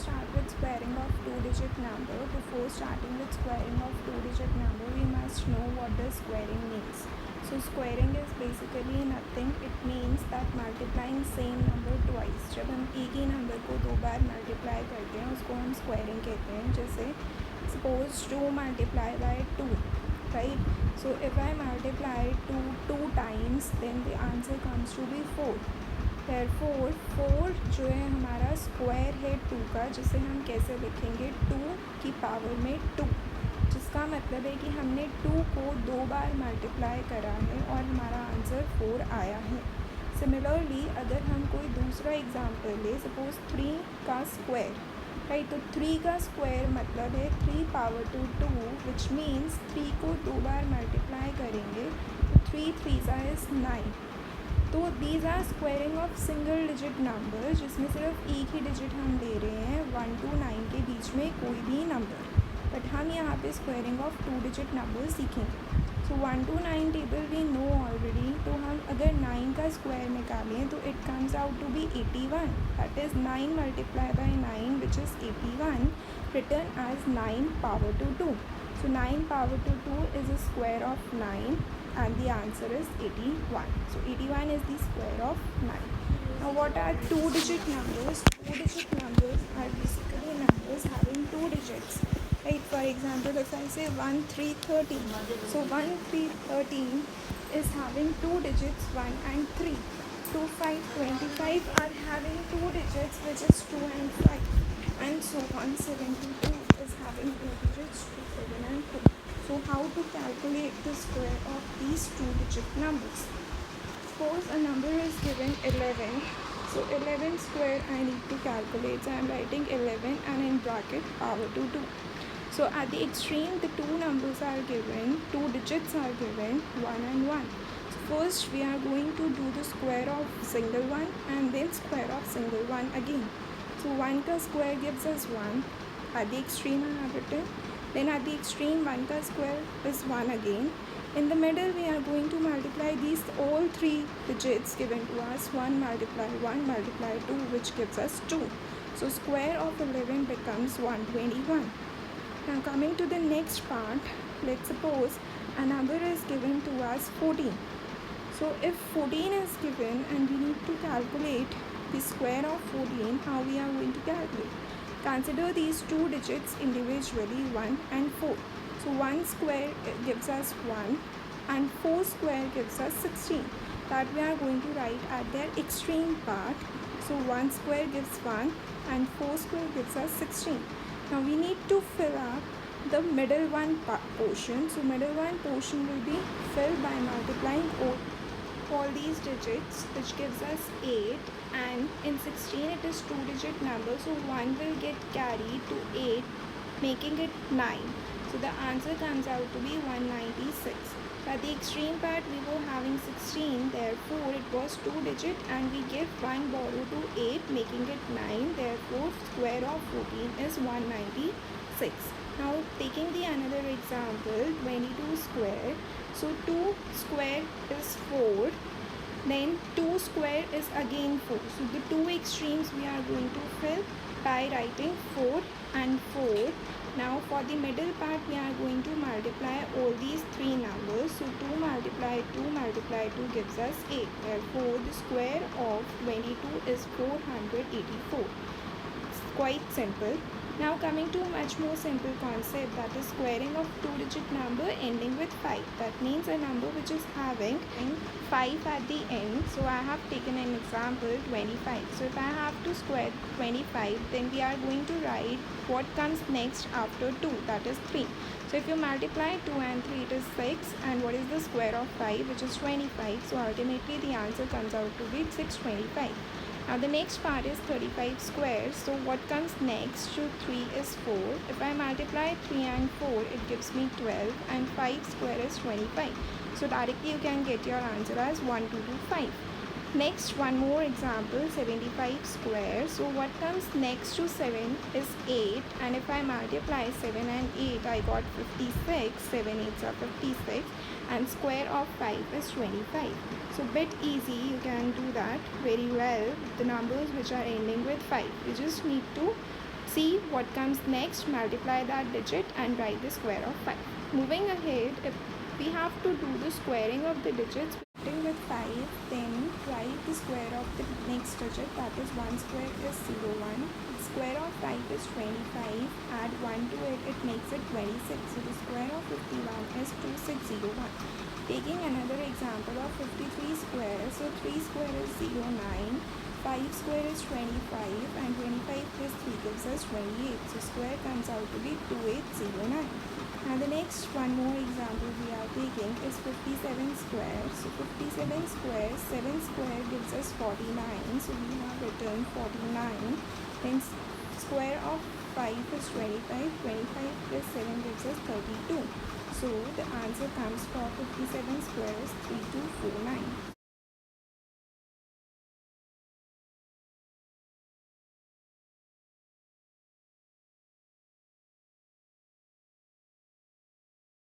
start with squaring of two-digit number, before starting with squaring of two-digit number, we must know what does squaring means. So squaring is basically nothing. It means that multiplying same number twice. जब हम एक ही number को दो बार multiply करते हैं उसको हम squaring कहते हैं. जैसे suppose 2 multiplied by 2, right? So if I multiply 2 times, then the answer comes to be 4. Therefore 4 जो है हमारा स्क्वायर है 2 का, जिसे हम कैसे लिखेंगे 2 की पावर में 2, जिसका मतलब है कि हमने 2 को 2 बार मल्टीप्लाई करा है और हमारा आंसर 4 आया है. सिमिलरली अगर हम कोई दूसरा एग्जांपल ले, सपोज 3 का स्क्वायर, राइट? तो 3 का स्क्वायर मतलब है 3 पावर टू 2, विच मीन्स 3 को 2 बार मल्टीप्लाई करेंगे तो 3 3 इज 9. तो these are squaring of single digit number, जिसमें सिर्फ एक ही डिजिट हम ले रहे हैं 1 to 9 के बीच में कोई भी नंबर. बट हम यहाँ पे squaring of two digit number सीखेंगे. So 1 to 9 table we know already. तो हम अगर 9 का स्क्वायर निकालें तो it comes out to be 81. That is 9 multiply by 9 which is 81, written as 9 power to 2. So 9 power to 2 is a square of 9 and the answer is 81. So 81 is the square of 9. Now what are two-digit numbers? Two-digit numbers are basically numbers having two digits. Right? For example, if I say 1 3 13, so 1 3 13 is having two digits 1 and 3. 2 5 25 are having two digits which is 2 and 5. And so 172 is having two digits 2 7 and 2. So how to calculate the square of these two-digit numbers? Suppose a number is given 11. So 11 square I need to calculate. So I am writing 11 and in bracket power to 2. So at the extreme the two numbers are given, two digits are given, 1 and 1. So first we are going to do the square of single one and then square of single one again. So 1 का square gives us 1. At the extreme I have written. Then at the extreme 1 का square is 1 again. In the middle we are going to multiply these all three digits given to us. 1 multiply 1 multiply 2, which gives us 2. So square of 11 becomes 121. Now coming to the next part, let's suppose a number is given to us 14. So if 14 is given and we need to calculate the square of 14, how we are going to calculate? Consider these two digits individually, 1 and 4. So 1 square gives us 1 and 4 square gives us 16. That we are going to write at their extreme part. So 1 square gives 1 and 4 square gives us 16. Now we need to fill up the middle one portion. So middle one portion will be filled by multiplying all these digits, which gives us 8, and in 16 it is two digit number, so 1 will get carried to 8, making it 9. So the answer comes out to be 196. At the extreme part we were having 16, therefore it was two digit and we give 1 borrow to 8, making it 9. Therefore square of 14 is 196. Now taking the another example, 22 square. So 2 square is 4, then 2 square is again 4. So the two extremes we are going to fill by writing 4 and 4. Now for the middle part we are going to multiply all these three numbers. So 2 multiply 2 gives us 8. Therefore the square of 22 is 484. It's quite simple. Now coming to a much more simple concept, that is squaring of two-digit number ending with 5. That means a number which is having 5 at the end. So I have taken an example 25. So if I have to square 25, then we are going to write what comes next after 2, that is 3. So if you multiply 2 and 3, it is 6. And what is the square of 5, which is 25. So ultimately the answer comes out to be 625. Now the next part is 35 squares. So what comes next to 3 is 4. If I multiply 3 and 4, it gives me 12, and 5 square is 25. So directly you can get your answer as 1225. Next, one more example, 75 square. So what comes next to 7 is 8, and if I multiply 7 and 8, I got 56. 7 8s are 56, and square of 5 is 25. So bit easy, you can do that very well. The numbers which are ending with 5, you just need to See what comes next, multiply that digit and write the square of 5. Moving ahead, if we have to do the squaring of the digits, starting with 5, then write the square of the next digit, that is 1 square is 0, 1. Square of 5 is 25, add 1 to it, it makes it 26. So the square of 51 is 2601. Taking another example of 53 square, so 3 square is 09. 5 square is 25 and 25 plus 3 gives us 28. So square comes out to be 2809. Now the next one more example we are taking is 57 square. So 57 square, 7 square gives us 49. So we have written 49. Then square of 5 is 25. 25 plus 7 gives us 32. So the answer comes for 57 square is 3249.